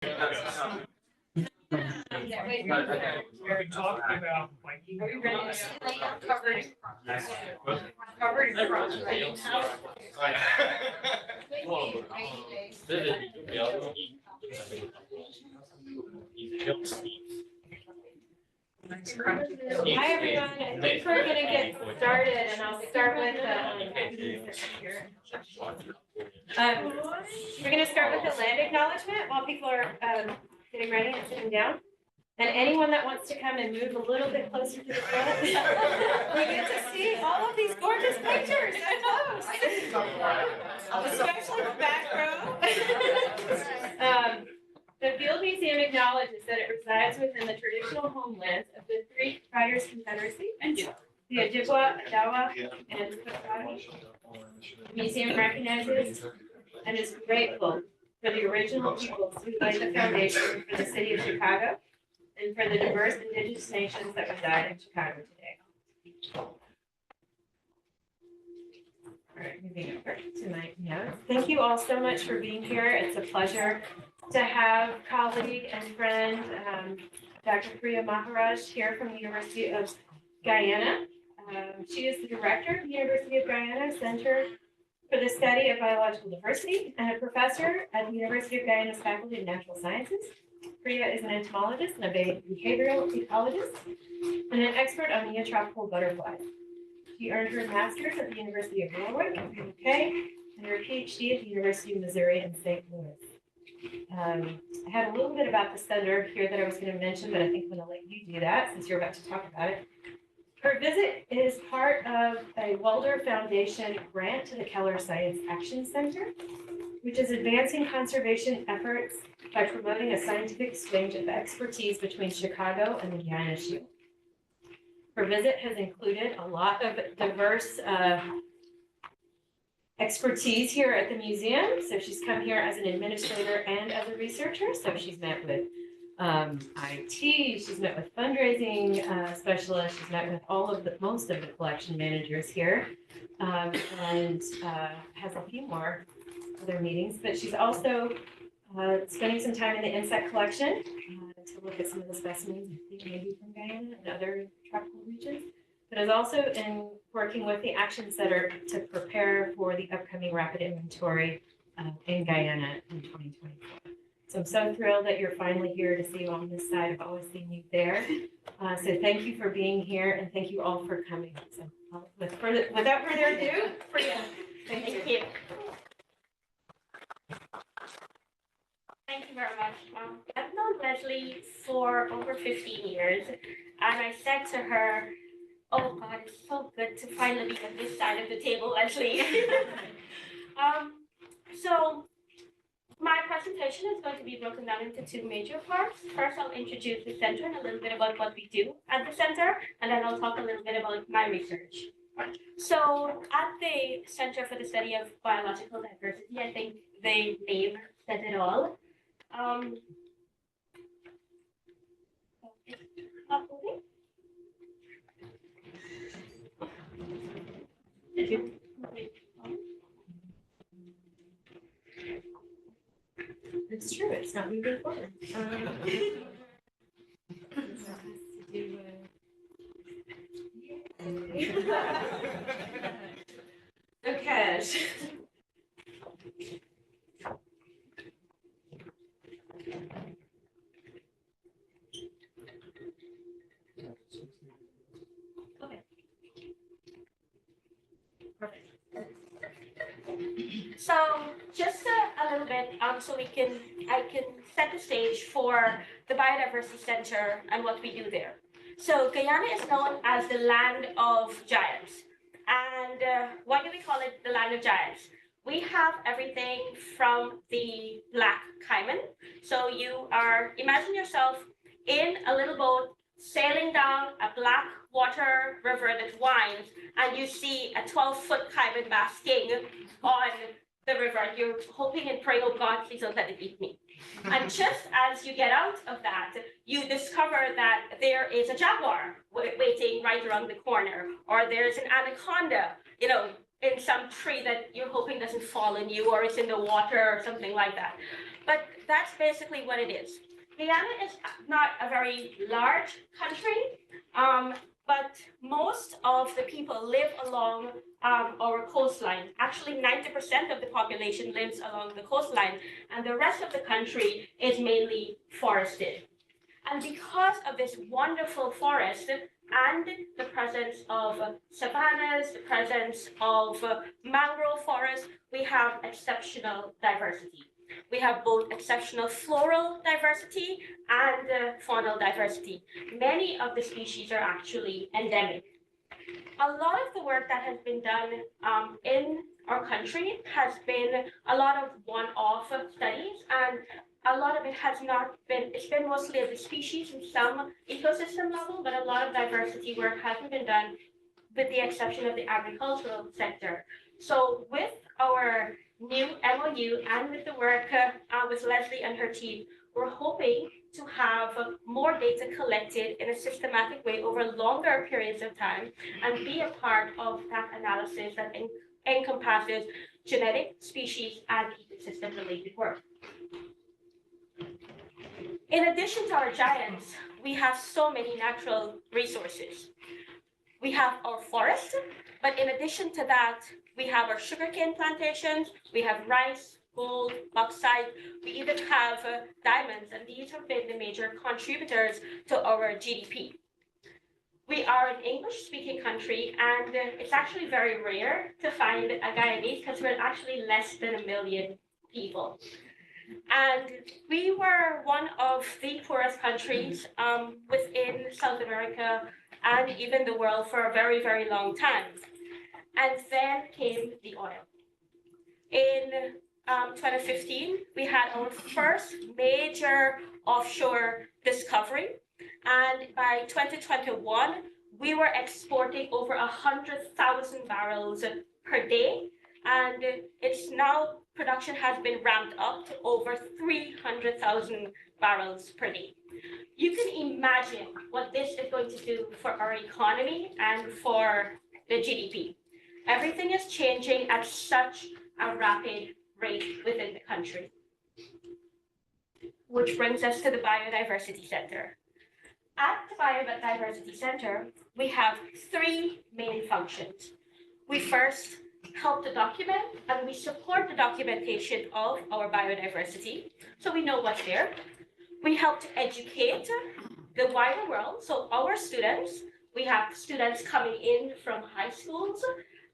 We're talking about like. Are we ready to see like covered? Covered in frost, right? Hi, everyone. I think we're gonna get started, and I'll start with we're gonna start with the land acknowledgement while people are getting ready and sitting down. And anyone that wants to come and move a little bit closer to the front, we get to see all of these gorgeous pictures at close, especially the back row. The Field Museum acknowledges that it resides within the traditional homelands of the three Riders Confederacy, the Ojibwa, Adawa, and Potawatomi. The museum recognizes and is grateful for the original peoples who laid the foundation for the city of Chicago and for the diverse indigenous nations that reside in Chicago today. All right, moving over to my notes. Thank you all so much for being here. It's a pleasure to have colleague and friend Dr. Gyanpriya Maharaj here from the University of Guyana. She is the director of the University of Guyana Center for the Study of Biological Diversity and a professor at the University of Guyana's Faculty of Natural Sciences. Priya is an entomologist and a behavioral ecologist and an expert on neotropical butterflies. She earned her master's at the University of Warwick in the UK and her PhD at the University of Missouri in St. Louis. I had a little bit about the center here that I was going to mention, but I think I'm going to let you do that since you're about to talk about it. Her visit is part of a Walder Foundation grant to the Keller Science Action Center, which is advancing conservation efforts by promoting a scientific exchange of expertise between Chicago and the Guyana Shield. Her visit has included a lot of diverse expertise here at the museum. So she's come here as an administrator and as a researcher. So she's met with IT, she's met with fundraising specialists, she's met with most of the collection managers here, and has a few more other meetings. But she's also spending some time in the insect collection to look at some of the specimens, I think maybe from Guyana and other tropical regions, but is also in working with the Action Center to prepare for the upcoming rapid inventory in Guyana in 2024. So I'm so thrilled that you're finally here to see you on this side. I've always seen you there. So thank you for being here and thank you all for coming. So without further ado, Priya, thank you. Thank you very much. I've known Leslie for over 15 years, and I said to her, oh God, it's so good to finally be on this side of the table, Leslie. So my presentation is going to be broken down into two major parts. First, I'll introduce the center and a little bit about what we do at the center, and then I'll talk a little bit about my research. So at the Center for the Study of Biological Diversity, I think the name says it all. It's true, it's not moving forward. Okay. So just a little bit, so I can set the stage for the Biodiversity Center and what we do there. So Guyana is known as the land of giants. And why do we call it the land of giants? We have everything from the black caiman. So imagine yourself in a little boat sailing down a black water river that winds, and you see a 12-foot caiman basking on the river. You're hoping and praying, oh God, please don't let it eat me. And just as you get out of that, you discover that there is a jaguar waiting right around the corner, or there's an anaconda, in some tree that you're hoping doesn't fall on you, or it's in the water or something like that. But that's basically what it is. Guyana is not a very large country, but most of the people live along our coastline. Actually, 90% of the population lives along the coastline, and the rest of the country is mainly forested. And because of this wonderful forest and the presence of savannas, the presence of mangrove forests, we have exceptional diversity. We have both exceptional floral diversity and faunal diversity. Many of the species are actually endemic. A lot of the work that has been done in our country has been a lot of one-off studies, and a lot of it has not been, it's been mostly at the species and some ecosystem level, but a lot of diversity work hasn't been done with the exception of the agricultural sector. So with our new MOU and with the work with Leslie and her team, we're hoping to have more data collected in a systematic way over longer periods of time and be a part of that analysis that encompasses genetic, species, and ecosystem-related work. In addition to our giants, we have so many natural resources. We have our forest, but in addition to that, we have our sugarcane plantations, we have rice, gold, bauxite, we even have diamonds, and these have been the major contributors to our GDP. We are an English-speaking country, and it's actually very rare to find a Guyanese because we're actually less than 1 million people. And we were one of the poorest countries within South America and even the world for a very, very long time. And then came the oil. In 2015, we had our first major offshore discovery. And by 2021, we were exporting over 100,000 barrels per day. And it's now, production has been ramped up to over 300,000 barrels per day. You can imagine what this is going to do for our economy and for the GDP. Everything is changing at such a rapid rate within the country. Which brings us to the Biodiversity Center. At the Biodiversity Center, we have 3 main functions. We first help to document and we support the documentation of our biodiversity, so we know what's there. We help to educate the wider world, so our students, we have students coming in from high schools,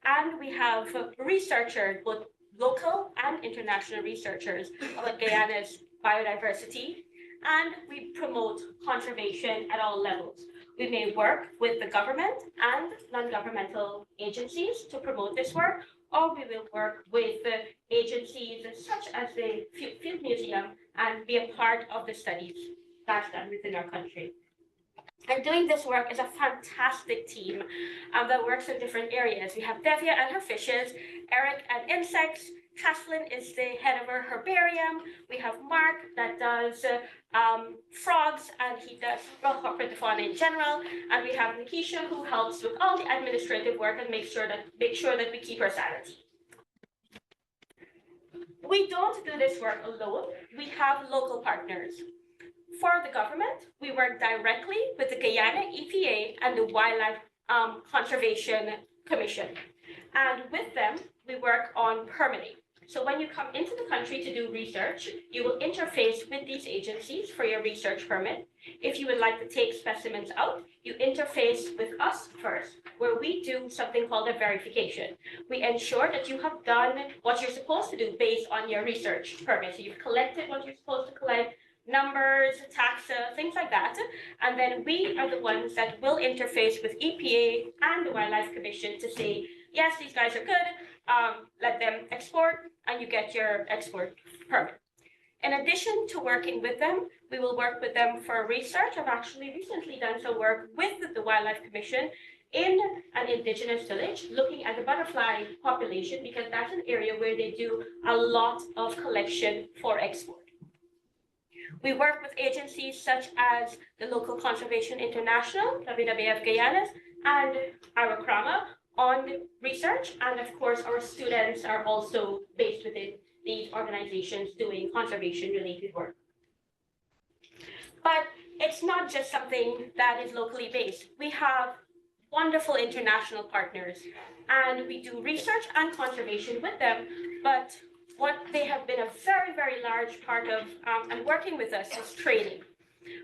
and we have researchers, both local and international researchers about Guyana's biodiversity, and we promote conservation at all levels. We may work with the government and non-governmental agencies to promote this work, or we will work with agencies such as the Field Museum and be a part of the studies that's done within our country. And doing this work is a fantastic team that works in different areas. We have Devia and her fishes, Eric and insects, Caslin is the head of our herbarium. We have Mark that does frogs, and he does corporate the fauna in general. And we have Nikisha who helps with all the administrative work and make sure that we keep her sanity. We don't do this work alone. We have local partners. For the government, we work directly with the Guyana EPA and the Wildlife Conservation Commission. And with them, we work on permitting. So when you come into the country to do research, you will interface with these agencies for your research permit. If you would like to take specimens out, you interface with us first, where we do something called a verification. We ensure that you have done what you're supposed to do based on your research permit. So you've collected what you're supposed to collect, numbers, taxa, things like that. And then we are the ones that will interface with EPA and the Wildlife Commission to say, yes, these guys are good, let them export, and you get your export permit. In addition to working with them, we will work with them for research. I've actually recently done some work with the Wildlife Commission in an indigenous village, looking at the butterfly population, because that's an area where they do a lot of collection for export. We work with agencies such as the Local Conservation International, WWF Guyanas, and Arakrama on research, and of course our students are also based within these organizations doing conservation-related work. But it's not just something that is locally based. We have wonderful international partners, and we do research and conservation with them, but what they have been a very, very large part of and working with us is training.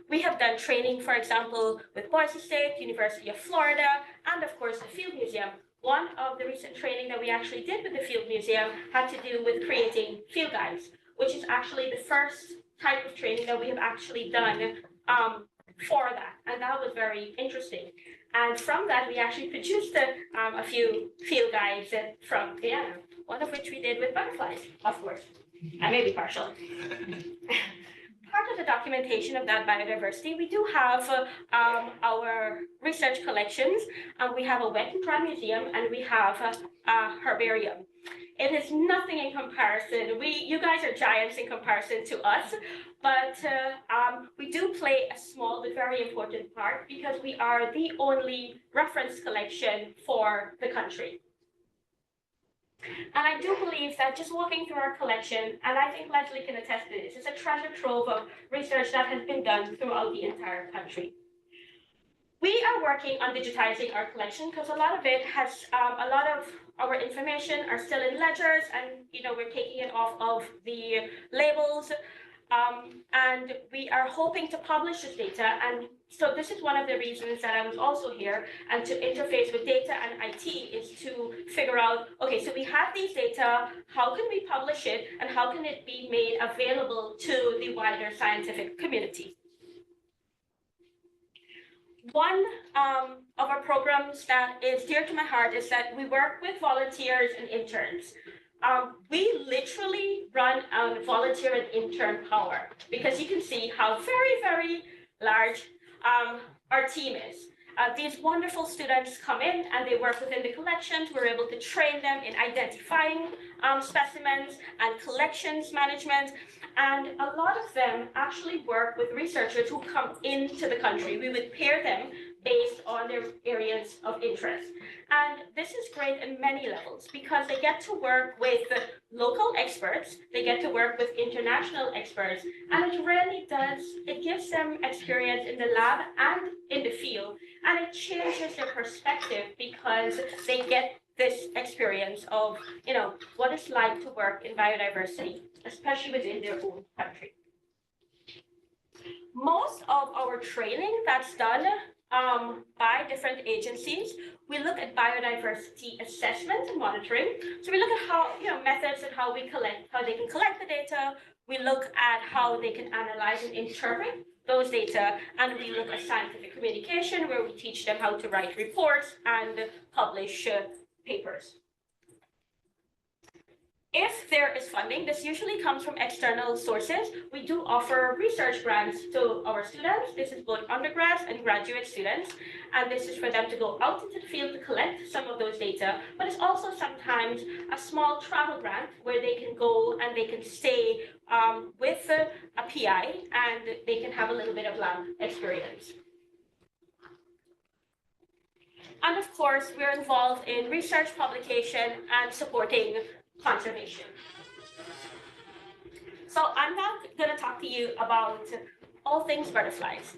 We have done training, for example, with Boise State, University of Florida, and of course the Field Museum. One of the recent training that we actually did with the Field Museum had to do with creating field guides, which is actually the first type of training that we have actually done for that, and that was very interesting. And from that, we actually produced a few field guides from Guyana, one of which we did with butterflies, of course. I may be partial. Part of the documentation of that biodiversity, we do have our research collections. We have a wet and dry museum, and we have a herbarium. It is nothing in comparison. You guys are giants in comparison to us, but we do play a small but very important part because we are the only reference collection for the country. And I do believe that just walking through our collection, and I think Leslie can attest to this, it's a treasure trove of research that has been done throughout the entire country. We are working on digitizing our collection because a lot of it has, a lot of our information are still in ledgers, and we're taking it off of the labels. And we are hoping to publish this data, and so this is one of the reasons that I was also here, and to interface with data and IT is to figure out, okay, so we have these data, how can we publish it, and how can it be made available to the wider scientific community? One of our programs that is dear to my heart is that we work with volunteers and interns. We literally run on volunteer and intern power because you can see how very, very large our team is. These wonderful students come in and they work within the collections. We're able to train them in identifying specimens and collections management. And a lot of them actually work with researchers who come into the country. We would pair them based on their areas of interest. And this is great in many levels because they get to work with local experts, they get to work with international experts, and it really does, it gives them experience in the lab and in the field, and it changes their perspective because they get this experience of, what it's like to work in biodiversity, especially within their own country. Most of our training that's done by different agencies, we look at biodiversity assessment and monitoring. So we look at how, methods and how we collect, how they can collect the data. We look at how they can analyze and interpret those data. And we look at scientific communication, where we teach them how to write reports and publish papers. If there is funding, this usually comes from external sources. We do offer research grants to our students. This is both undergrads and graduate students. And this is for them to go out into the field to collect some of those data. But it's also sometimes a small travel grant where they can go and they can stay with a PI and they can have a little bit of lab experience. And of course, we're involved in research, publication, and supporting conservation. So I'm now going to talk to you about all things butterflies.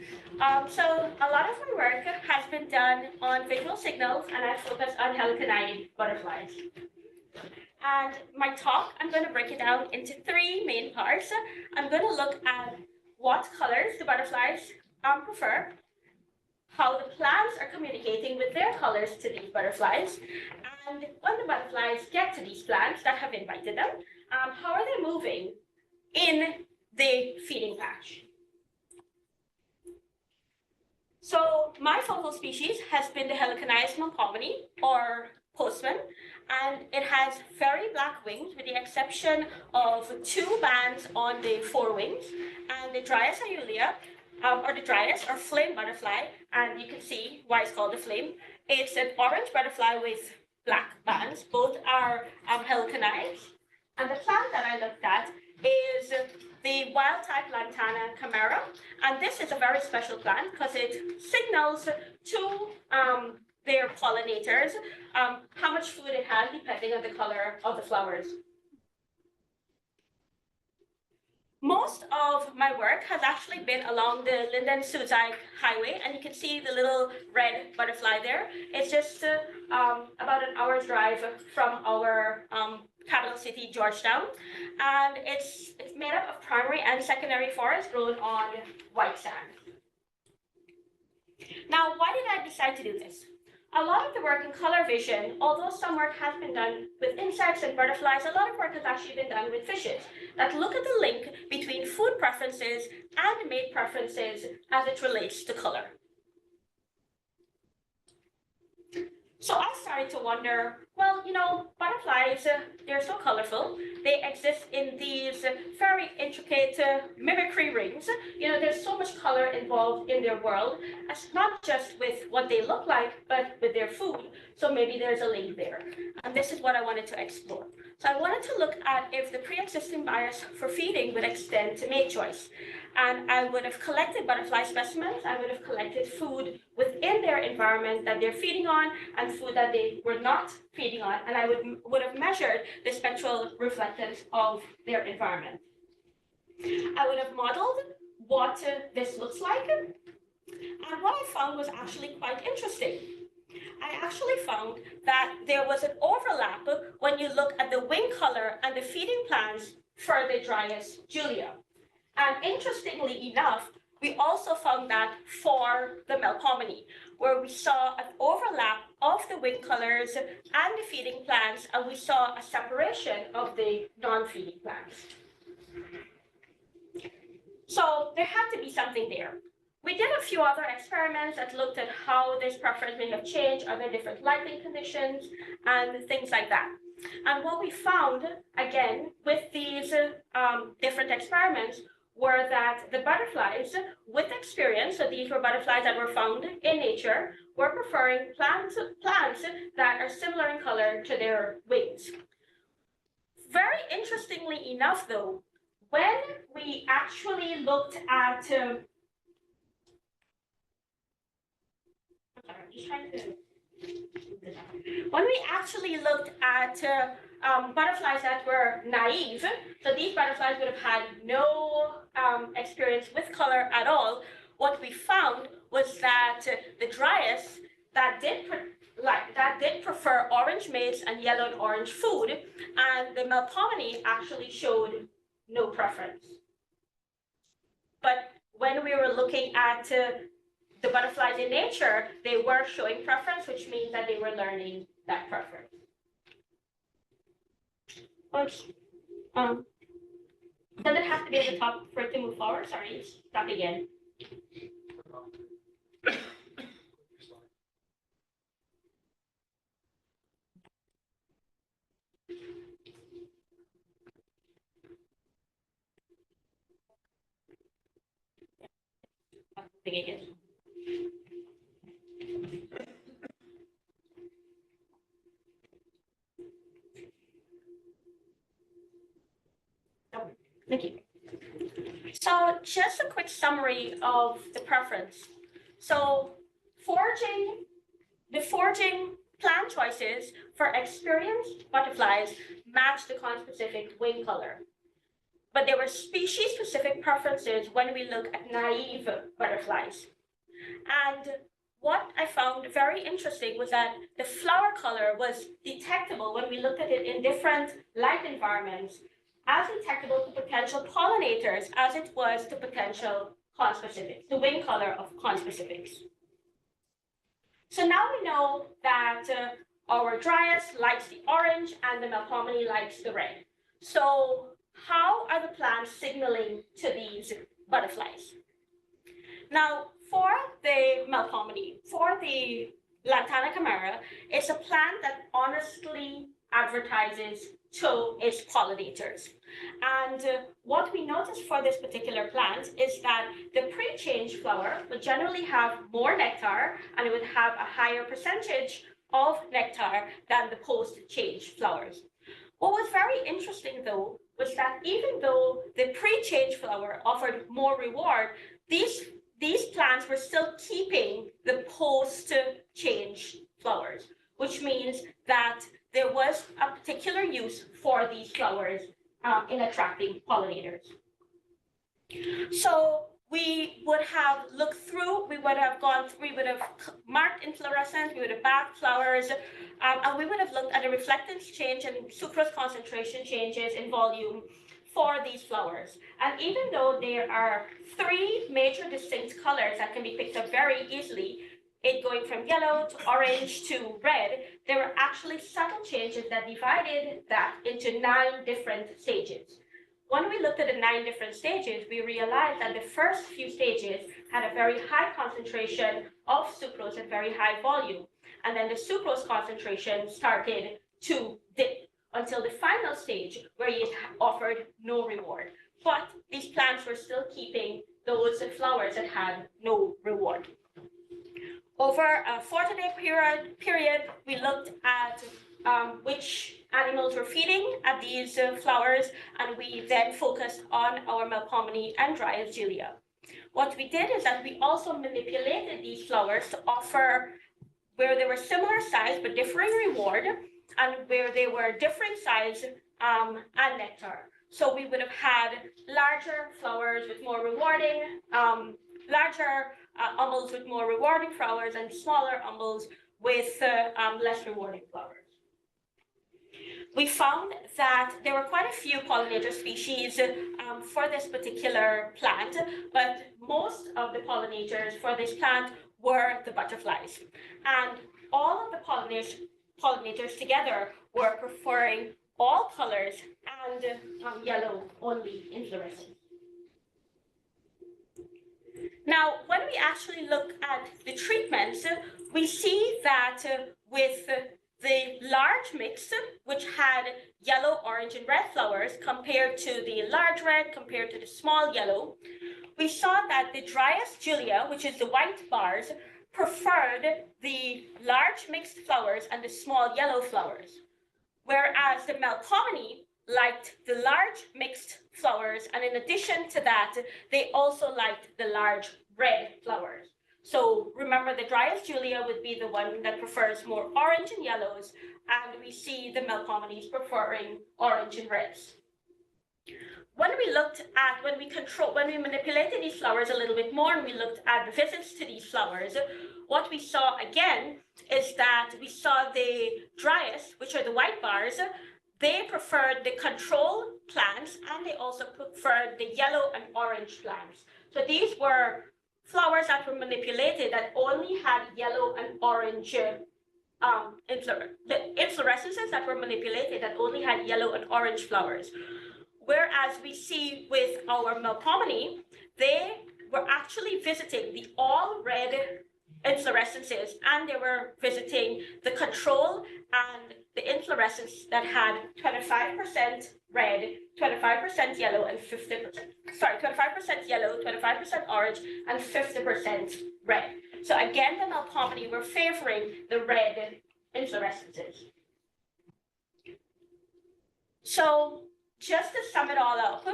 So a lot of my work has been done on visual signals, and I focus on heliconide butterflies. And my talk, I'm going to break it down into three main parts. I'm going to look at what colors the butterflies prefer, how the plants are communicating with their colors to these butterflies, and when the butterflies get to these plants that have invited them, how are they moving in the feeding patch? So my focal species has been the Heliconias montgomery, or postman, and it has very black wings with the exception of two bands on the forewings, and the Dryas iulia, or the Dryas, or flame butterfly, and you can see why it's called the flame. It's an orange butterfly with black bands. Both are heliconides. And the plant that I looked at is the wild type Lantana camara. And this is a very special plant because it signals to their pollinators how much food it has depending on the color of the flowers. most of my work has actually been along the Linden-Suzaik Highway, and you can see the little red butterfly there. It's just about an hour's drive from our capital city, Georgetown, and it's made up of primary and secondary forest grown on white sand. Now, why did I decide to do this? A lot of the work in color vision, although some work has been done with insects and butterflies, a lot of work has actually been done with fishes that look at the link between food preferences and mate preferences as it relates to color. So I started to wonder, well, you know, butterflies, they're so colorful. They exist in these very intricate mimicry rings. You know, there's so much color involved in their world, as not just with what they look like, but with their food. So maybe there's a link there. And this is what I wanted to explore. So I wanted to look at if the pre-existing bias for feeding would extend to mate choice. And I would have collected butterfly specimens. I would have collected food within their environment that they're feeding on and food that they were not feeding on. And I would have measured the spectral reflectance of their environment. I would have modeled what this looks like. And what I found was actually quite interesting. I actually found that there was an overlap when you look at the wing color and the feeding plans for the Dryas Julia. And interestingly enough, we also found that for the Melpomene, where we saw an overlap of the wing colors and the feeding plants, and we saw a separation of the non-feeding plants. So there had to be something there. We did a few other experiments that looked at how this preference may have changed, are there different lighting conditions, and things like that. And what we found, again, with these different experiments, were that the butterflies with experience, so these were butterflies that were found in nature, were preferring plants that are similar in color to their wings. Very interestingly enough, though, when we actually looked at when we actually looked at butterflies that were naive, so these butterflies would have had no experience with color at all, what we found was that the Dryas that did prefer orange mates and yellow and orange food, and the Melpomene actually showed no preference. But when we were looking at the butterflies in nature, they were showing preference, which means that they were learning that preference. Oops. Does it have to be at the top for it to move forward? Sorry, stop again. Again. Thank you. So just a quick summary of the preference. So the foraging plant choices for experienced butterflies match the conspecific wing color. But there were species-specific preferences when we look at naive butterflies. And what I found very interesting was that the flower color was detectable when we looked at it in different light environments, as detectable to potential pollinators as it was to potential conspecifics, the wing color of conspecifics. So now we know that our Dryas likes the orange and the Melpomene likes the red. So how are the plants signaling to these butterflies? Now, for the Melpomene, for the Lantana camara, it's a plant that honestly advertises to its pollinators. And what we notice for this particular plant is that the pre-change flower would generally have more nectar, and it would have a higher percentage of nectar than the post-change flowers. What was very interesting, though, was that even though the pre-change flower offered more reward, these plants were still keeping the post-change flowers, which means that there was a particular use for these flowers in attracting pollinators. So we would have looked through, we would have marked inflorescence, we would have marked flowers, and we would have looked at a reflectance change and sucrose concentration changes in volume for these flowers. And even though there are 3 major distinct colors that can be picked up very easily, it going from yellow to orange to red, there were actually subtle changes that divided that into 9 different stages. When we looked at the 9 different stages, we realized that the first few stages had a very high concentration of sucrose and very high volume. And then the sucrose concentration started to dip until the final stage where it offered no reward. But these plants were still keeping those flowers that had no reward. Over a 40-day period, we looked at which animals were feeding at these flowers, and we then focused on our Melpomene and Dryas Julia. What we did is that we also manipulated these flowers to offer where they were similar size but differing reward, and where they were different size and nectar. So we would have had larger flowers with more rewarding, larger umbels with more rewarding flowers, and smaller umbels with less rewarding flowers. We found that there were quite a few pollinator species for this particular plant, but most of the pollinators for this plant were the butterflies. And all of the pollinators together were preferring all colors and yellow only inflorescence. Now, when we actually look at the treatments, we see that with the large mix, which had yellow, orange, and red flowers, compared to the large red, compared to the small yellow, we saw that the Dryas Julia, which is the white bars, preferred the large mixed flowers and the small yellow flowers, whereas the Melpomene liked the large mixed flowers, and in addition to that, they also liked the large red flowers. So remember, the Dryas Julia would be the one that prefers more orange and yellows, and we see the Melpomenes preferring orange and reds. When we manipulated these flowers a little bit more, and we looked at the visits to these flowers, what we saw again is that we saw the Dryas, which are the white bars, they preferred the control plants, and they also preferred the yellow and orange plants. So these were flowers that were manipulated that only had yellow and orange the inflorescences that were manipulated that only had yellow and orange flowers. Whereas we see with our Melpomene, they were actually visiting the all red inflorescences, and they were visiting the control and the inflorescence that had 25% red, 25% yellow, and 25% yellow, 25% orange, and 50% red. So again, the Melpomene were favoring the red inflorescences. So just to sum it all up,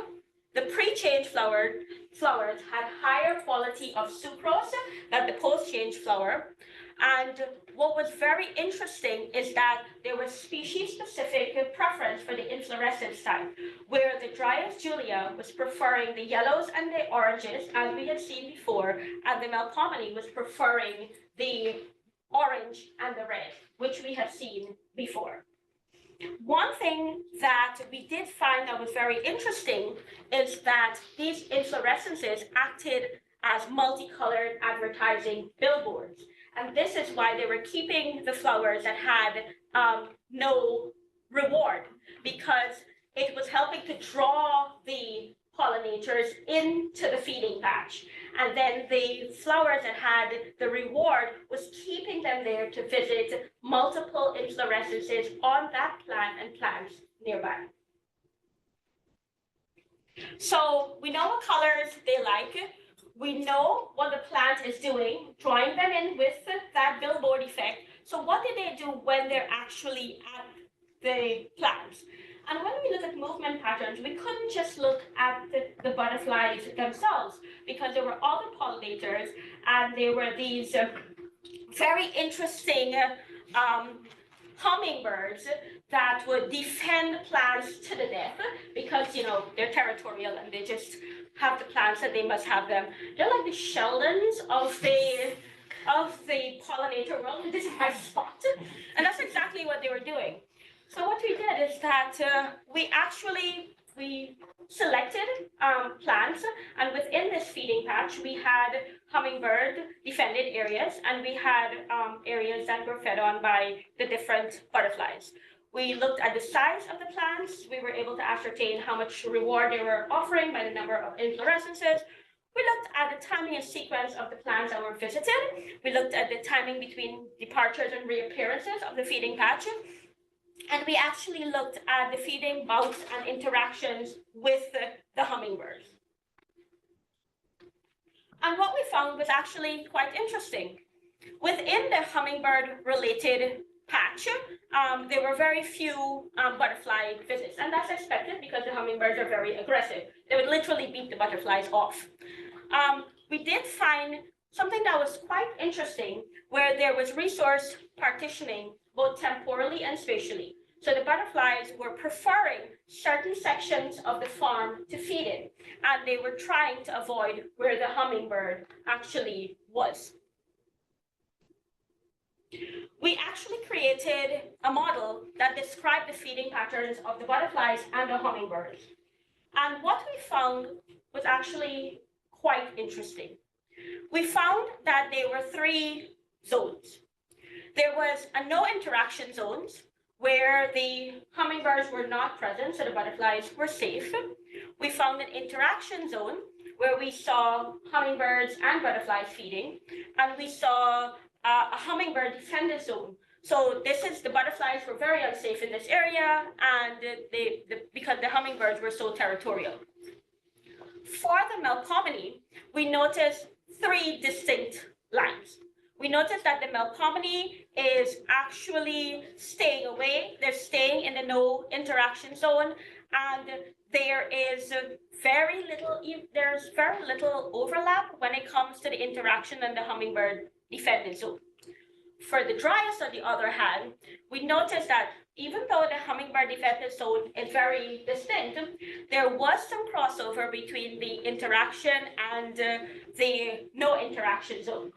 the pre-change flowers had higher quality of sucrose than the post-change flower. And what was very interesting is that there was species-specific preference for the inflorescence type, where the Dryas Julia was preferring the yellows and the oranges, as we had seen before, and the Melpomene was preferring the orange and the red, which we had seen before. One thing that we did find that was very interesting is that these inflorescences acted as multicolored advertising billboards. And this is why they were keeping the flowers that had no reward, because it was helping to draw the pollinators into the feeding patch. And then the flowers that had the reward was keeping them there to visit multiple inflorescences on that plant and plants nearby. So we know what colors they like. We know what the plant is doing, drawing them in with that billboard effect. So what did they do when they're actually at the plants? And when we look at movement patterns, we couldn't just look at the butterflies themselves, because there were other pollinators, and there were these very interesting hummingbirds that would defend plants to the death, because, you know, they're territorial and they just have the plants that they must have them. They're like the Sheldons of the pollinator world. This is my spot. And that's exactly what they were doing. So what we did is that we selected plants, and within this feeding patch, we had hummingbird defended areas, and we had areas that were fed on by the different butterflies. We looked at the size of the plants. We were able to ascertain how much reward they were offering by the number of inflorescences. We looked at the timing and sequence of the plants that were visited. We looked at the timing between departures and reappearances of the feeding patch. And we actually looked at the feeding bouts and interactions with the hummingbirds. And what we found was actually quite interesting. Within the hummingbird-related patch, there were very few butterfly visits, and that's expected because the hummingbirds are very aggressive. They would literally beat the butterflies off. We did find something that was quite interesting, where there was resource partitioning, both temporally and spatially. So the butterflies were preferring certain sections of the farm to feed in, and they were trying to avoid where the hummingbird actually was. We actually created a model that described the feeding patterns of the butterflies and the hummingbirds. And what we found was actually quite interesting. We found that there were 3 zones. There was a no interaction zones where the hummingbirds were not present, so the butterflies were safe. We found an interaction zone where we saw hummingbirds and butterflies feeding, and we saw a hummingbird defended zone. So this is, the butterflies were very unsafe in this area, and because the hummingbirds were so territorial. For the Melpomene, we noticed 3 distinct lines. We noticed that the Melpomene is actually staying away. They're staying in the no interaction zone, and there's very little overlap when it comes to the interaction and the hummingbird defended zone. For the Dryas, on the other hand, we noticed that even though the hummingbird defended zone is very distinct, there was some crossover between the interaction and the no interaction zone.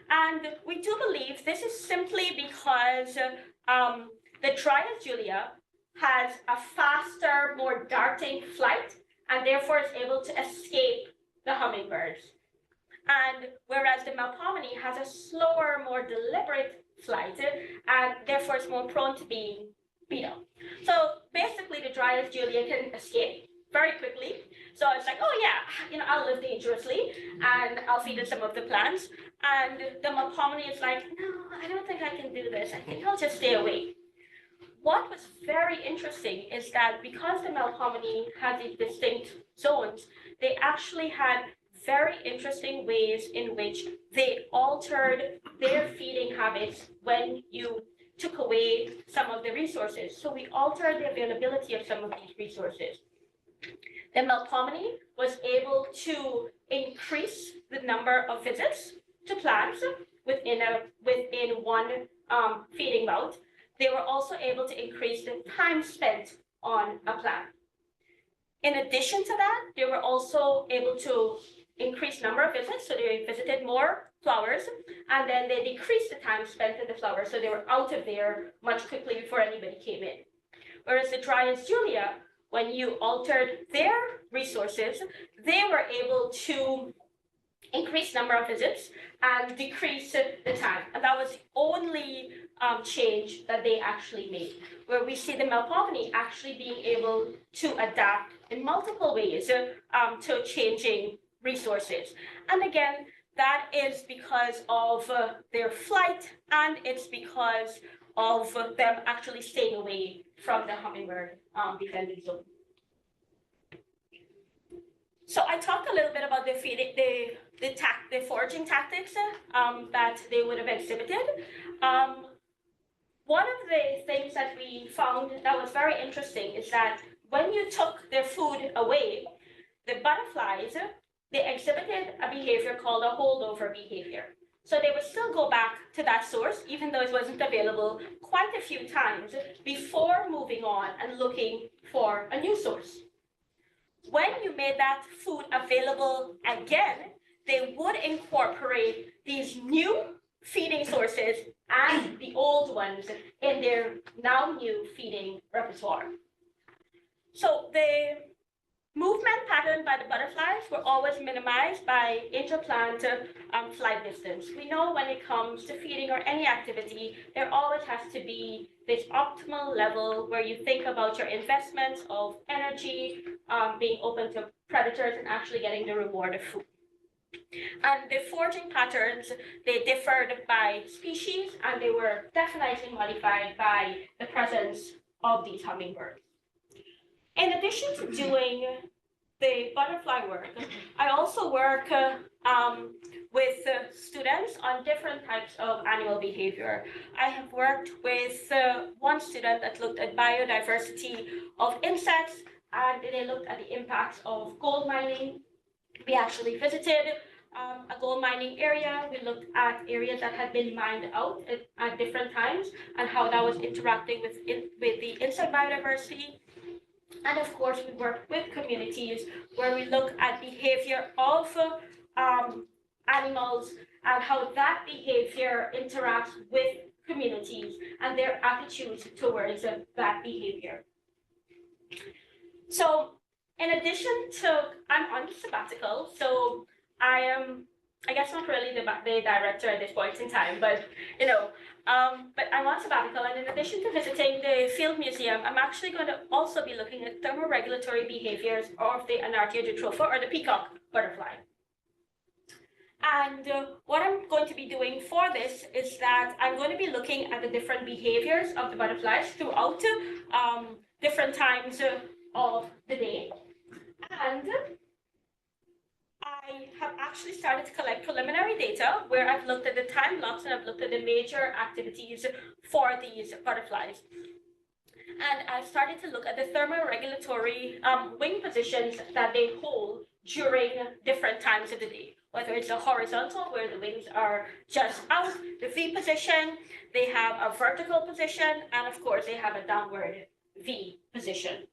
And we do believe this is simply because the Dryas Julia has a faster, more darting flight, and therefore is able to escape the hummingbirds. And whereas the Melpomene has a slower, more deliberate flight, and therefore is more prone to being beat up. So basically, the Dryas Julia can escape very quickly. So it's like, oh yeah, I'll live dangerously, and I'll feed in some of the plants. And the Melpomene is like, no, I don't think I can do this. I think I'll just stay away. What was very interesting is that because the Melpomene had these distinct zones, they actually had very interesting ways in which they altered their feeding habits when you took away some of the resources. So we altered the availability of some of these resources. The Melpomene was able to increase the number of visits to plants within one feeding bout. They were also able to increase the time spent on a plant. In addition to that, they were also able to increase number of visits, so they visited more flowers, and then they decreased the time spent in the flowers, so they were out of there much quickly before anybody came in. Whereas the Dryas Julia, when you altered their resources, they were able to increase number of visits and decrease the time. And that was the only change that they actually made, where we see the Melpomene actually being able to adapt in multiple ways to changing resources. And again, that is because of their flight, and it's because of them actually staying away from the hummingbird defended zone. So I talked a little bit about the feeding, the foraging tactics that they would have exhibited. One of the things that we found that was very interesting is that when you took their food away, the butterflies, they exhibited a behavior called a holdover behavior. So they would still go back to that source, even though it wasn't available, quite a few times before moving on and looking for a new source. when you made that food available again, they would incorporate these new feeding sources and the old ones in their now new feeding repertoire. So the movement pattern by the butterflies were always minimized by interplant flight distance. We know when it comes to feeding or any activity, there always has to be this optimal level where you think about your investments of energy, being open to predators and actually getting the reward of food. And the foraging patterns, they differed by species and they were definitely modified by the presence of these hummingbirds. In addition to doing the butterfly work, I also work with students on different types of animal behavior. I have worked with one student that looked at biodiversity of insects, and they looked at the impacts of gold mining. We actually visited a gold mining area. We looked at areas that had been mined out at different times and how that was interacting with the insect biodiversity. And of course, we work with communities where we look at behavior of animals and how that behavior interacts with communities and their attitudes towards that behavior. So in addition to, I'm on sabbatical, so I am, I guess not really the director at this point in time, but but I'm on sabbatical, and in addition to visiting the field museum, I'm actually going to also be looking at thermoregulatory behaviors of the Anartia jatropha, or the peacock butterfly. And what I'm going to be doing for this is that I'm going to be looking at the different behaviors of the butterflies throughout different times of the day. And I have actually started to collect preliminary data where I've looked at the time blocks and I've looked at the major activities for these butterflies. And I've started to look at the thermoregulatory wing positions that they hold during different times of the day, whether it's a horizontal where the wings are just out, the V position, they have a vertical position, and of course they have a downward V position.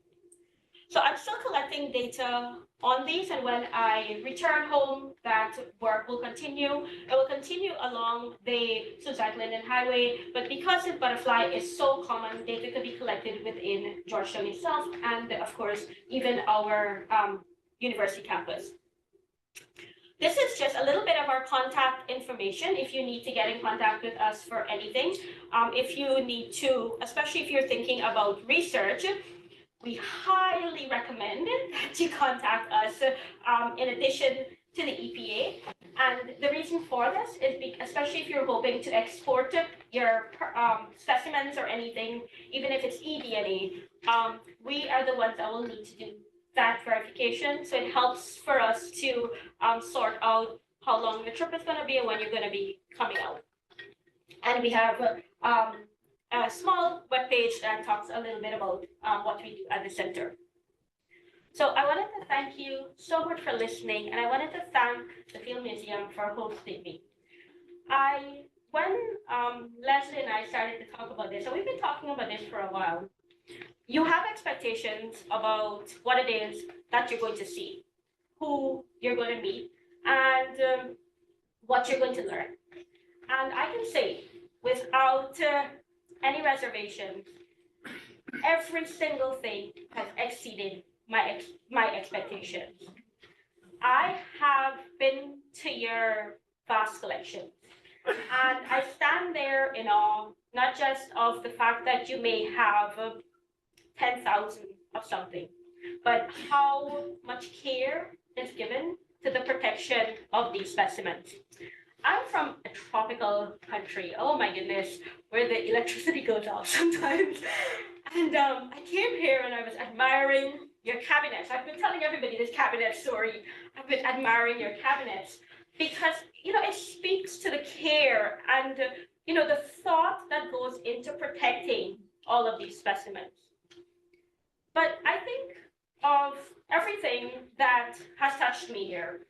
So I'm still collecting data on these, and when I return home, that work will continue. It will continue along the Susan-Linden Highway, but because the butterfly is so common, data could be collected within Georgetown itself, and of course, even our university campus. This is just a little bit of our contact information if you need to get in contact with us for anything. If you need to, especially if you're thinking about research, we highly recommend that you contact us in addition to the EPA. And the reason for this is especially if you're hoping to export your specimens or anything, even if it's eDNA, we are the ones that will need to do that verification. So it helps for us to sort out how long the trip is going to be and when you're going to be coming out. And we have a small webpage that talks a little bit about what we do at the center. So I wanted to thank you so much for listening, and I wanted to thank the Field Museum for hosting me. When Leslie and I started to talk about this, and we've been talking about this for a while, you have expectations about what it is that you're going to see, who you're going to meet, and what you're going to learn. And I can say, without any reservations, every single thing has exceeded my expectations. I have been to your vast collection, and I stand there in awe, not just of the fact that you may have 10,000 of something, but how much care is given to the protection of these specimens. I'm from a tropical country, oh my goodness, where the electricity goes off sometimes. And I came here and I was admiring your cabinets. I've been telling everybody this cabinet story. I've been admiring your cabinets because, it speaks to the care and, the thought that goes into protecting all of these specimens. But I think of everything that has touched me here.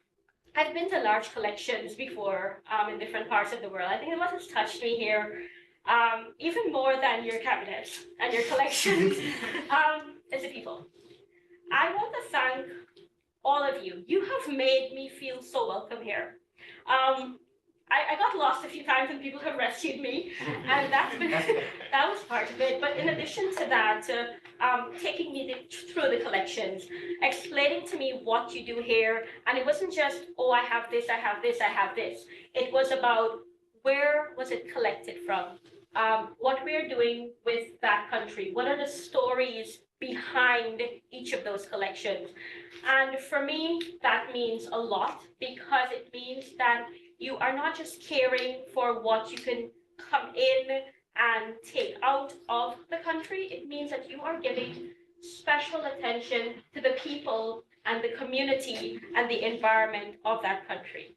I've been to large collections before in different parts of the world. I think what has touched me here, even more than your cabinets and your collections, is the people. I want to thank all of you. You have made me feel so welcome here. I got lost a few times and people have rescued me, and that was part of it. But in addition to that, taking me through the collections, explaining to me what you do here, and it wasn't just, oh, I have this, I have this, I have this. It was about where was it collected from, what we're doing with that country, what are the stories behind each of those collections. And for me, that means a lot because it means that you are not just caring for what you can come in and take out of the country. It means that you are giving special attention to the people and the community and the environment of that country.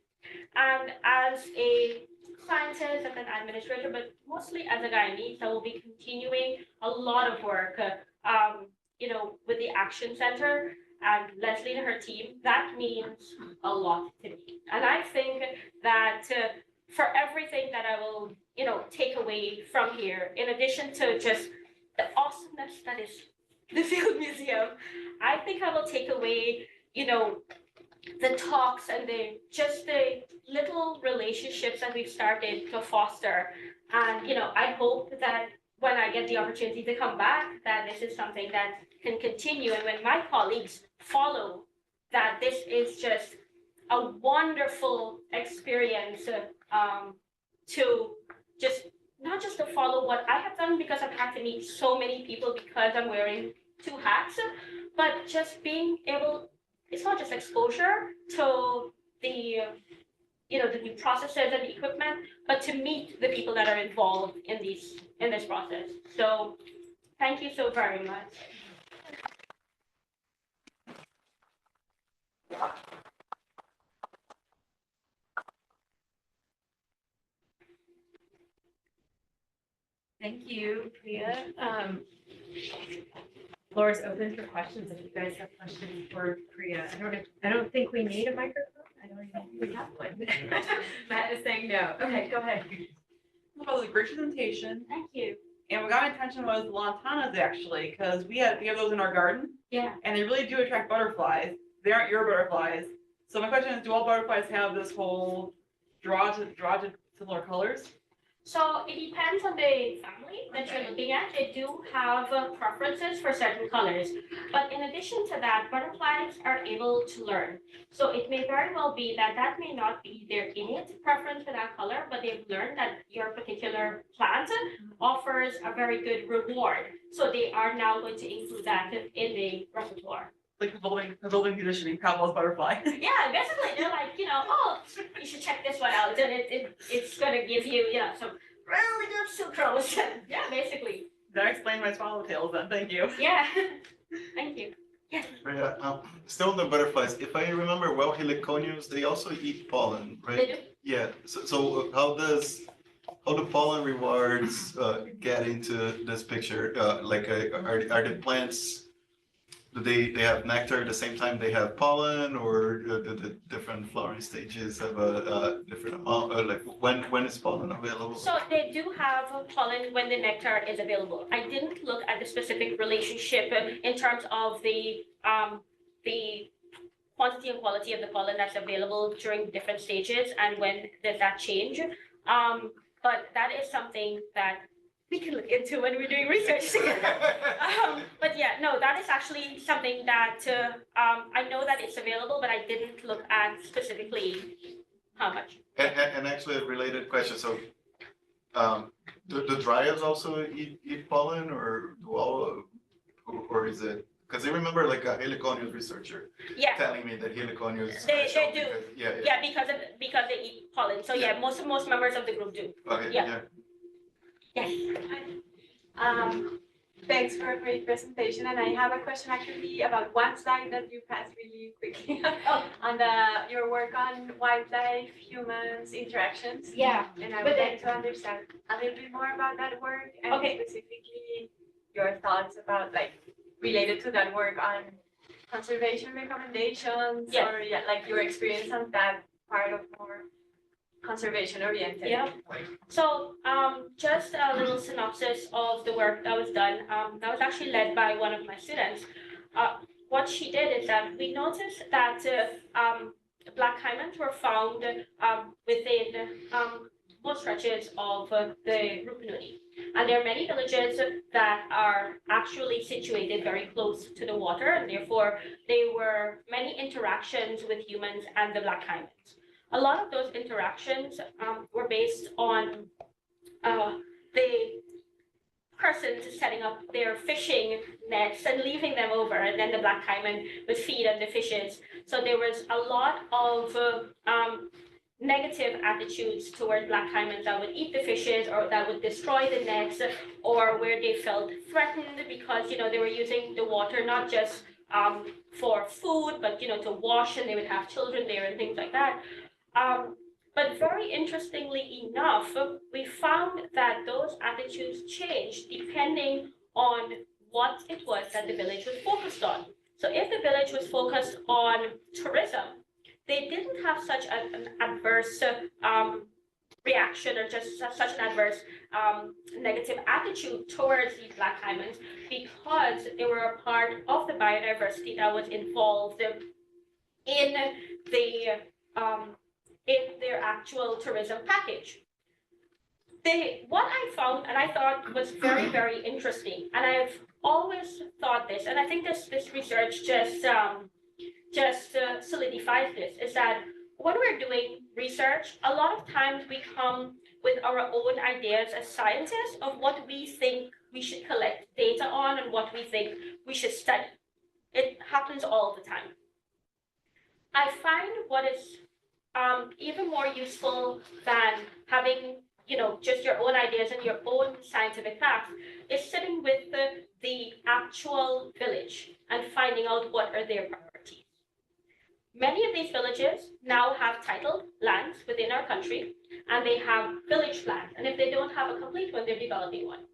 And as a scientist and an administrator, but mostly as a Guyanese, I will be continuing a lot of work, with the Action Center and Leslie and her team. That means a lot to me. And I think that for everything that I will, take away from here, in addition to just the awesomeness that is the Field Museum, I think I will take away, the talks and the little relationships that we've started to foster. And, I hope that when I get the opportunity to come back, that this is something that can continue. And when my colleagues follow, that this is just a wonderful experience to just not just to follow what I have done, because I've had to meet so many people because I'm wearing two hats, but just being able, it's not just exposure to the the new processes and the equipment, but to meet the people that are involved in this process. So thank you so very much. Thank you, Priya. Floor is open for questions if you guys have questions for Priya. I don't think we need a microphone. I don't even think we have one. Matt is saying no. Okay, go ahead. Well, the great presentation, Thank you. and what got my attention was lantanas actually, because we have those in our garden, Yeah. and they really do attract butterflies. They aren't your butterflies. So my question is, do all butterflies have this whole draw to similar colors? So it depends on the family that you're looking at. They do have preferences for certain colors. But in addition to that, butterflies are able to learn. So it may very well be that that may not be their innate preference for that color, but they've learned that your particular plant offers a very good reward. So they are now going to include that in the repertoire. Like evolving conditioning, Pavlov's butterfly. Yeah, basically they're like, oh, you should check this one out, and it's gonna give you, some really good sucrose. Yeah, basically. That explains my swallowtails then, thank you. Yeah. Thank you. Yeah. Yeah, still on the butterflies, if I remember well, heliconiums, they also eat pollen, They right? do. Yeah, so how do pollen rewards get into this picture? Are the plants, do they have nectar at the same time they have pollen, or do the different flowering stages have a different amount, or like when is pollen available? So they do have pollen when the nectar is available. I didn't look at the specific relationship in terms of the quantity and quality of the pollen that's available during different stages and when does that change. But that is something that we can look into when we're doing research together. But yeah, no, that is actually something that I know that it's available, but I didn't look at specifically how much. And actually a related question, so do dryads also eat pollen, or do all, or is it, because I remember like a heliconius researcher Yeah, telling me that heliconius. They special do. because- yeah, because they eat pollen. So yeah, most members of the group do. Okay, Yeah. yeah. Yes. Thanks for a great presentation, and I have a question actually about one slide that you passed really quickly on your work on wildlife humans interactions. Yeah. And I But would then- like to understand a little bit more about that work and Okay. specifically your thoughts about related to that work on conservation recommendations Yeah. or like your experience on that part of more conservation oriented. Yeah. So just a little synopsis of the work that was done. That was actually led by one of my students. what she did is that we noticed that black caimans were found within most stretches of the Rupununi. And there are many villages that are actually situated very close to the water, and therefore there were many interactions with humans and the black caimans. A lot of those interactions were based on the persons setting up their fishing nets and leaving them over, and then the black caiman would feed on the fishes. So there was a lot of negative attitudes towards black caimans that would eat the fishes or that would destroy the nets, or where they felt threatened because they were using the water not just for food, but to wash, and they would have children there and things like that. But very interestingly enough, we found that those attitudes changed depending on what it was that the village was focused on. So if the village was focused on tourism, they didn't have such an adverse reaction or just such an adverse negative attitude towards these black caimans, because they were a part of the biodiversity that was involved in their actual tourism package. What I found, and I thought was very, very interesting, and I've always thought this, and I think this research just solidifies this, is that when we're doing research, a lot of times we come with our own ideas as scientists of what we think we should collect data on and what we think we should study. It happens all the time. I find what is even more useful than having just your own ideas and your own scientific facts is sitting with the actual village and finding out what are their priorities. Many of these villages now have titled lands within our country, and they have village plans, and if they don't have a complete one, they're developing one.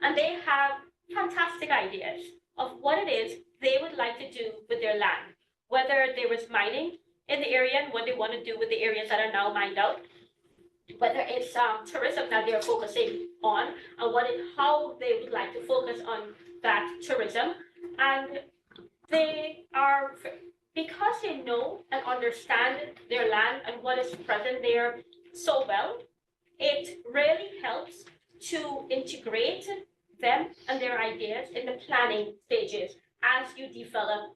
And they have fantastic ideas of what it is they would like to do with their land, whether there was mining in the area and what they want to do with the areas that are now mined out, whether it's tourism that they're focusing on, and how they would like to focus on that tourism. And they are, because they know and understand their land and what is present there so well, it really helps to integrate them and their ideas in the planning stages as you develop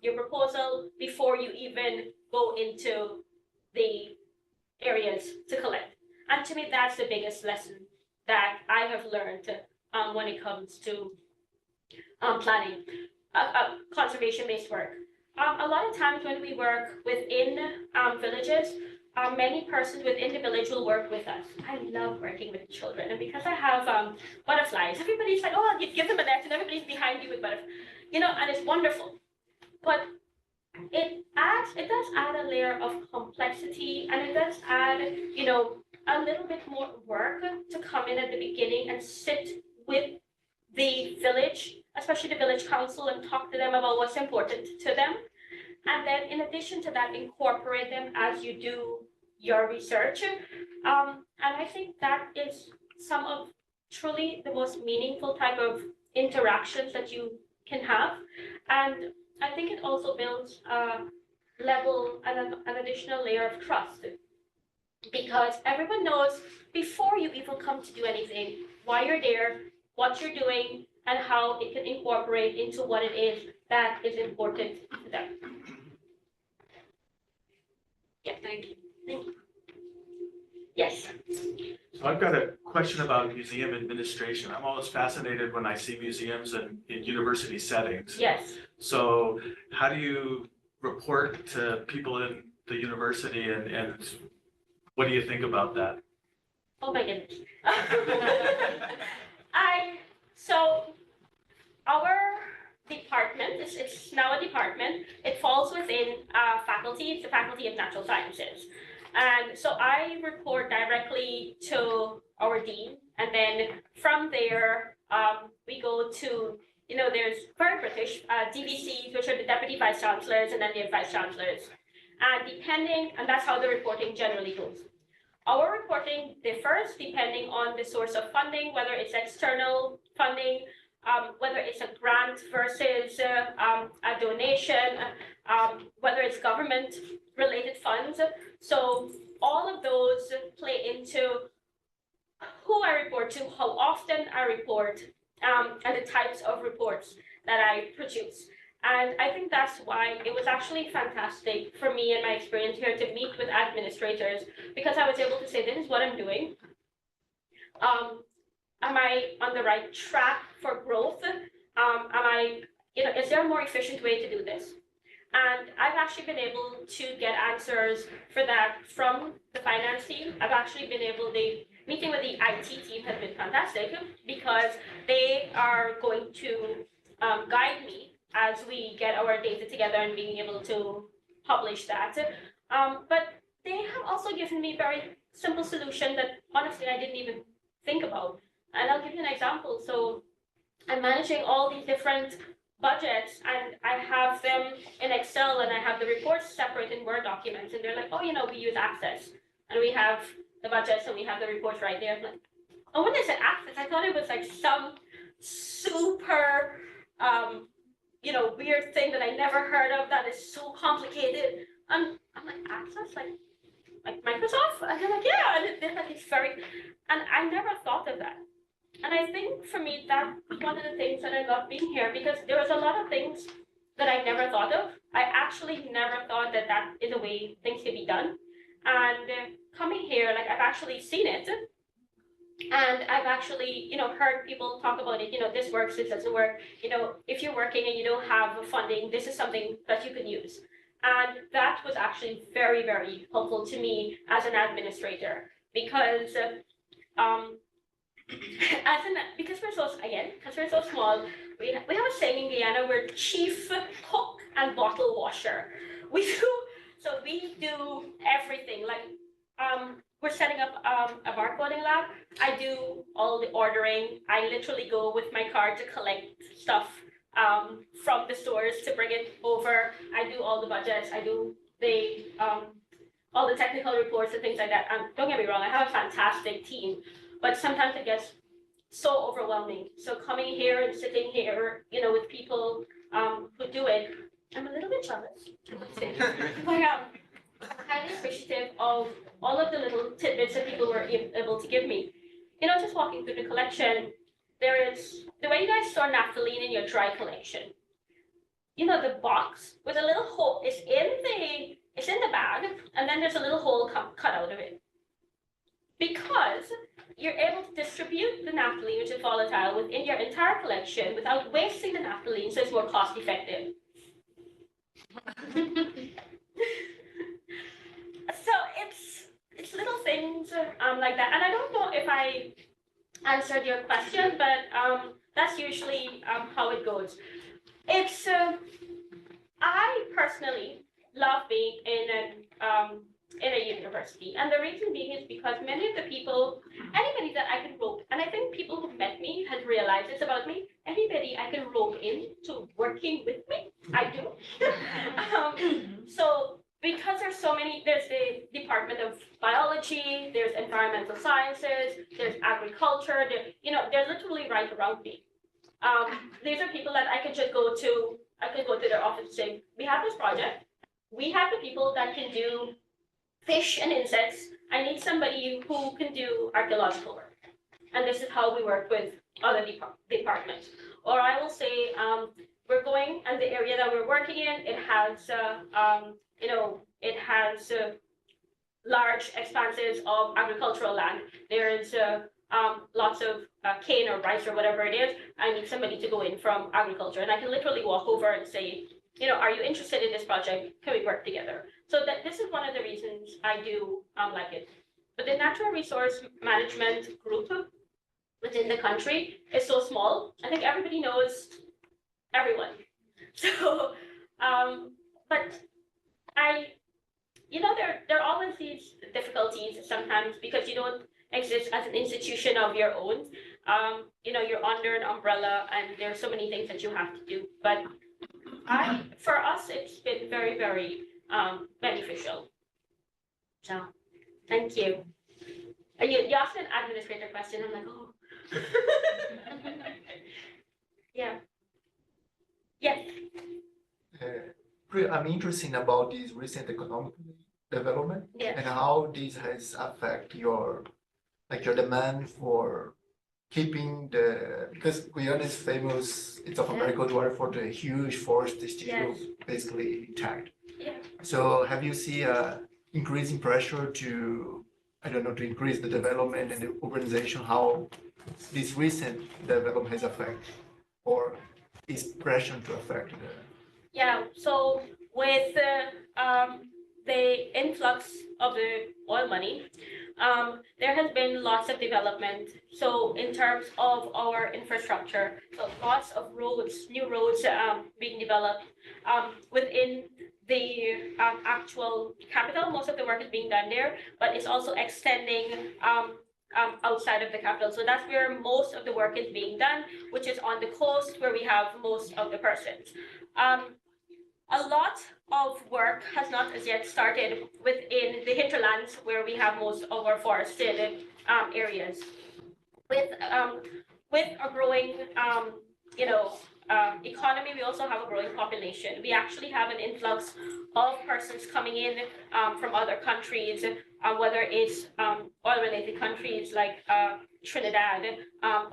your proposal before you even go into the areas to collect. And to me, that's the biggest lesson that I have learned when it comes to planning, conservation-based work. A lot of times when we work within villages, many persons within the village will work with us. I love working with children, and because I have butterflies, everybody's like, oh, you give them a net, and everybody's behind you with butterflies, and it's wonderful. But it does add a layer of complexity, and it does add, a little bit more work to come in at the beginning and sit with the village, especially the village council, and talk to them about what's important to them. And then in addition to that, incorporate them as you do your research. And I think that is some of truly the most meaningful type of interactions that you can have. And I think it also builds a level and an additional layer of trust, because everyone knows before you even come to do anything, why you're there, what you're doing, and how it can incorporate into what it is that is important to them. Yeah, thank you. Thank you. Yes. So I've got a question about museum administration. I'm always fascinated when I see museums in university settings. Yes. So how do you report to people in the university, and what do you think about that? Oh my goodness. So our department, it's now a department, it falls within faculty, it's the Faculty of Natural Sciences. And so I report directly to our dean, and then from there, we go to, there's very British DVCs, which are the deputy vice chancellors, and then the vice chancellors. And that's how the reporting generally goes. Our reporting differs depending on the source of funding, whether it's external funding whether it's a grant versus a donation, whether it's government-related funds. So all of those play into who I report to, how often I report, and the types of reports that I produce. And I think that's why it was actually fantastic for me and my experience here to meet with administrators, because I was able to say, this is what I'm doing. Am I on the right track for growth? Is there a more efficient way to do this? And I've actually been able to get answers for that from the finance team. I've actually been able, the meeting with the IT team has been fantastic because they are going to guide me as we get our data together and being able to publish that. But they have also given me very simple solution that honestly I didn't even think about. And I'll give you an example. So I'm managing all these different budgets and I have them in Excel and I have the reports separate in Word documents. And they're like, oh, we use Access and we have the budgets and we have the reports right there. I'm like, oh, when they said Access, I thought it was like some super, weird thing that I never heard of that is so complicated. And I'm like, Access, like Microsoft? And they're like, yeah, and they're like, it's very, and I never thought of that. And I think for me, that's one of the things that I love being here because there was a lot of things that I never thought of. I actually never thought that that is a way things can be done. And coming here, like I've actually seen it. And I've actually, heard people talk about it, this works, this doesn't work. If you're working and you don't have funding, this is something that you can use. And that was actually very, very helpful to me as an administrator because because we're so small, we have a saying in Guyana, we're chief cook and bottle washer. We do everything. Like we're setting up a barcoding lab. I do all the ordering. I literally go with my car to collect stuff from the stores to bring it over. I do all the budgets. I do all the technical reports and things like that. Don't get me wrong, I have a fantastic team, but sometimes it gets so overwhelming. So coming here and sitting here, with people who do it, I'm a little bit jealous, I would say. But I'm highly appreciative of all of the little tidbits that people were able to give me. Just walking through the collection, there is, the way you guys store naphthalene in your dry collection, the box with a little hole is in the bag, and then there's a little hole cut out of it. Because you're able to distribute the naphthalene, which is volatile, within your entire collection without wasting the naphthalene, so it's more cost effective. So it's little things like that. And I don't know if I answered your question, but that's usually how it goes. It's I personally love being in a university, and the reason being is because many of the people, anybody that I can rope, and I think people who met me has realized this about me, anybody I can rope into working with me, I do. So because there's so many, there's the Department of Biology, there's Environmental Sciences, there's Agriculture, they're literally right around me. These are people that I could just go to their office and say, we have this project, we have the people that can do fish and insects. I need somebody who can do archaeological work. And this is how we work with other departments. Or I will say, we're going, and the area that we're working in, it has, large expanses of agricultural land. There is lots of cane or rice or whatever it is. I need somebody to go in from agriculture. And I can literally walk over and say, are you interested in this project? Can we work together? So this is one of the reasons I do like it. But the natural resource management group within the country is so small. I think everybody knows everyone. So, but there are always these difficulties sometimes because you don't exist as an institution of your own. You're under an umbrella and there's so many things that you have to do. But for us, it's been very, very beneficial. So, thank you. You asked an administrator question. I'm like, oh. Yeah. Yes. I'm interested about this recent economic development Yes. and how this has affect your demand for keeping because Guyana is famous, it's of America for the huge forest still Yes. basically intact. Yeah. So have you seen increasing pressure to, I don't know, to increase the development and the urbanization, how this recent development has affected or is pressure to affect the Yeah, so with the influx of the oil money, there has been lots of development. So in terms of our infrastructure, so lots of roads, new roads being developed within the actual capital. Most of the work is being done there, but it's also extending outside of the capital. So that's where most of the work is being done, which is on the coast where we have most of the persons. A lot of work has not as yet started within the hinterlands where we have most of our forested areas. With a growing economy, we also have a growing population. We actually have an influx of persons coming in from other countries, whether it's oil-related countries like Trinidad.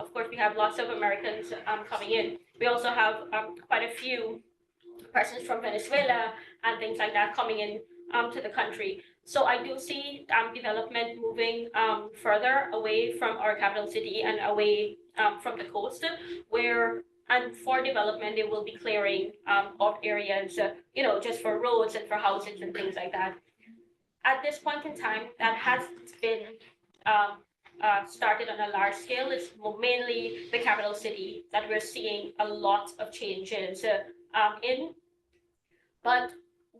Of course, we have lots of Americans coming in. We also have quite a few persons from Venezuela and things like that coming in to the country. So I do see development moving further away from our capital city and away from the coast, and for development, they will be clearing of areas, just for roads and for houses and things like that. At this point in time, that has been started on a large scale. It's mainly the capital city that we're seeing a lot of changes in. But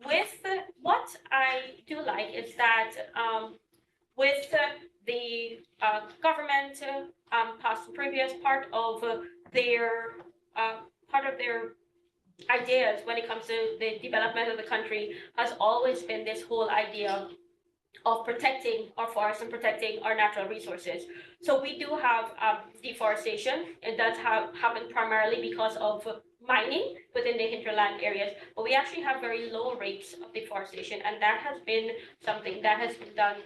with what I do like is that with the government past and previous part of their ideas when it comes to the development of the country has always been this whole idea of protecting our forests and protecting our natural resources. So we do have deforestation. It does happen primarily because of mining within the hinterland areas, but we actually have very low rates of deforestation, and that has been something that has been done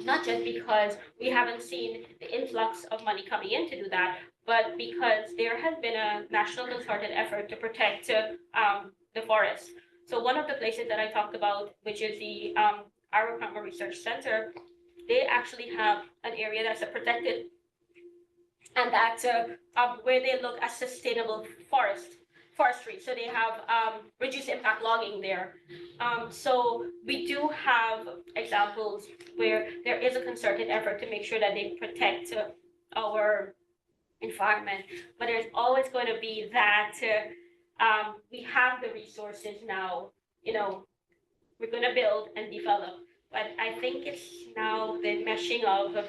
not just because we haven't seen the influx of money coming in to do that, but because there has been a national concerted effort to protect the forest. So one of the places that I talked about, which is the Herbariu Research Center, they actually have an area that's a protected, and that's where they look at sustainable forestry. So they have reduced impact logging there. So we do have examples where there is a concerted effort to make sure that they protect our environment, but there's always going to be that we have the resources now, we're going to build and develop. But I think it's now the meshing of,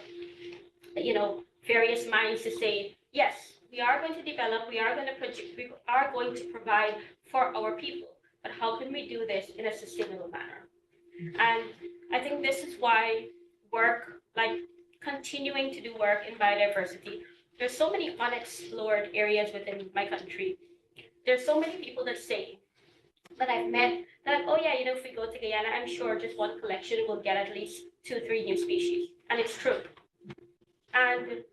various minds to say, yes, we are going to develop, we are going to provide for our people, but how can we do this in a sustainable manner? And I think this is why work, like continuing to do work in biodiversity, there's so many unexplored areas within my country. There's so many people that say, that I've met, that oh yeah, if we go to Guyana, I'm sure just one collection will get at least 2-3 new species. And it's true. And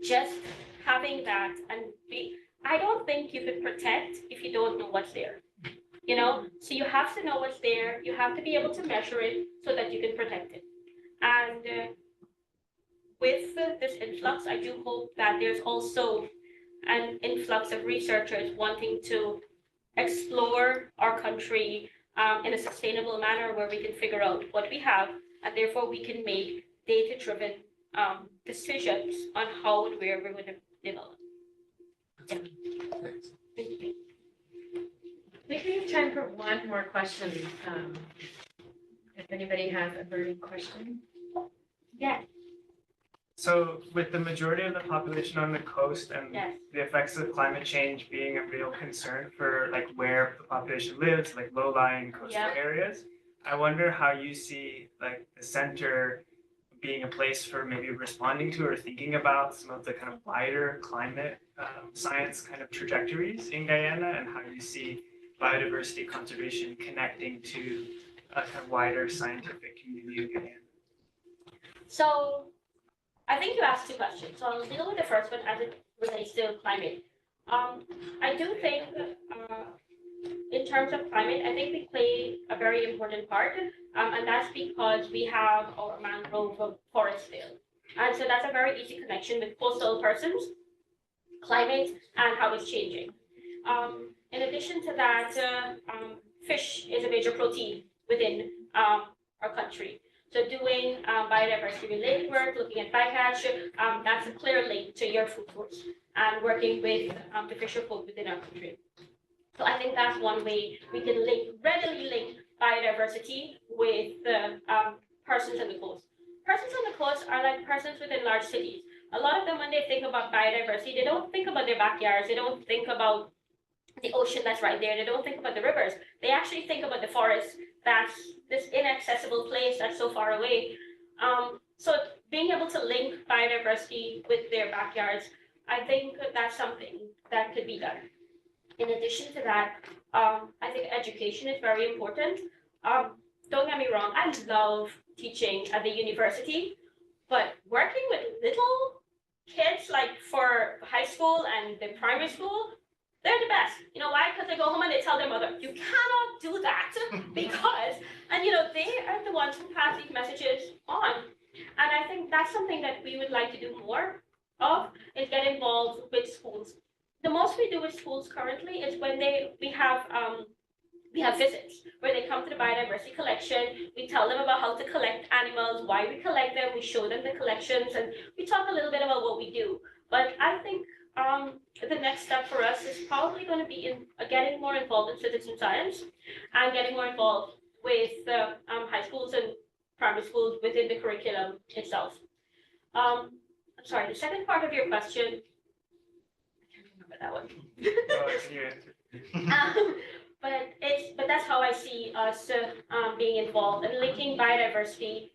just having that I don't think you could protect if you don't know what's there. So you have to know what's there, you have to be able to measure it so that you can protect it. And with this influx, I do hope that there's also an influx of researchers wanting to explore our country in a sustainable manner where we can figure out what we have, and therefore we can make data-driven decisions on how and where we're going to develop. Yeah. Thank you. Maybe we have time for one more question. If anybody has a burning question. Yeah. So with the majority of the population on the coast and Yes. the effects of climate change being a real concern for like where the population lives, like low-lying coastal Yeah. areas, I wonder how you see like the center being a place for maybe responding to or thinking about some of the kind of wider climate science kind of trajectories in Guyana, and how you see biodiversity conservation connecting to a kind of wider scientific community in Guyana. So I think you asked two questions. So I'll deal with the first one as it relates to climate. I do think in terms of climate, I think we play a very important part, and that's because we have our mangrove forest there. And so that's a very easy connection with coastal persons, climate, and how it's changing. In addition to that, fish is a major protein within our country. So doing biodiversity related work, looking at bycatch, that's a clear link to your food source and working with the fisher folk within our country. So I think that's one way we can readily link biodiversity with persons on the coast. Persons on the coast are like persons within large cities. A lot of them, when they think about biodiversity, they don't think about their backyards. They don't think about the ocean that's right there. They don't think about the rivers. They actually think about the forest that's this inaccessible place that's so far away. So being able to link biodiversity with their backyards, I think that's something that could be done. In addition to that, I think education is very important. Don't get me wrong, I love teaching at the university, but working with little kids, like for high school and the primary school, they're the best. You know why? Because they go home and they tell their mother, you cannot do that because, and they are the ones who pass these messages on. And I think that's something that we would like to do more of, is get involved with schools. The most we do with schools currently is when we have visits where they come to the biodiversity collection. We tell them about how to collect animals, why we collect them, we show them the collections, and we talk a little bit about what we do. But I think the next step for us is probably going to be in getting more involved in citizen science and getting more involved with high schools and primary schools within the curriculum itself. I'm sorry, the second part of your question, I can't remember that one. Oh, it's you. But that's how I see us being involved and linking biodiversity,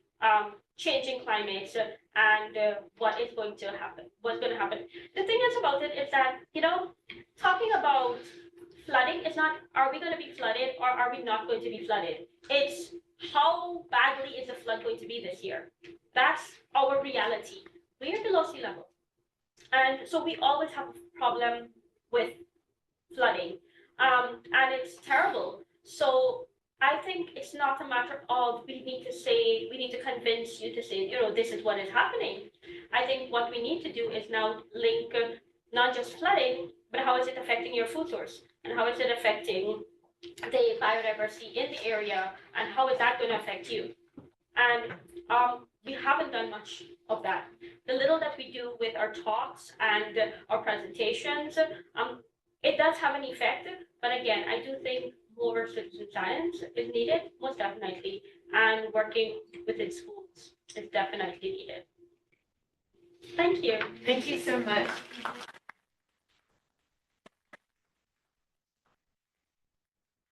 changing climate, and what is going to happen, what's going to happen. The thing is about it is that, talking about flooding is not, are we going to be flooded or are we not going to be flooded? It's how badly is the flood going to be this year? That's our reality. We are below sea level. And so we always have a problem with flooding. And it's terrible. So I think it's not a matter of we need to convince you to say, this is what is happening. I think what we need to do is now link not just flooding, but how is it affecting your food source? And how is it affecting the biodiversity in the area? And how is that going to affect you? And we haven't done much of that. The little that we do with our talks and our presentations, it does have an effect. But again, I do think more citizen science is needed, most definitely, and working within schools is definitely needed. Thank you. Thank you so much.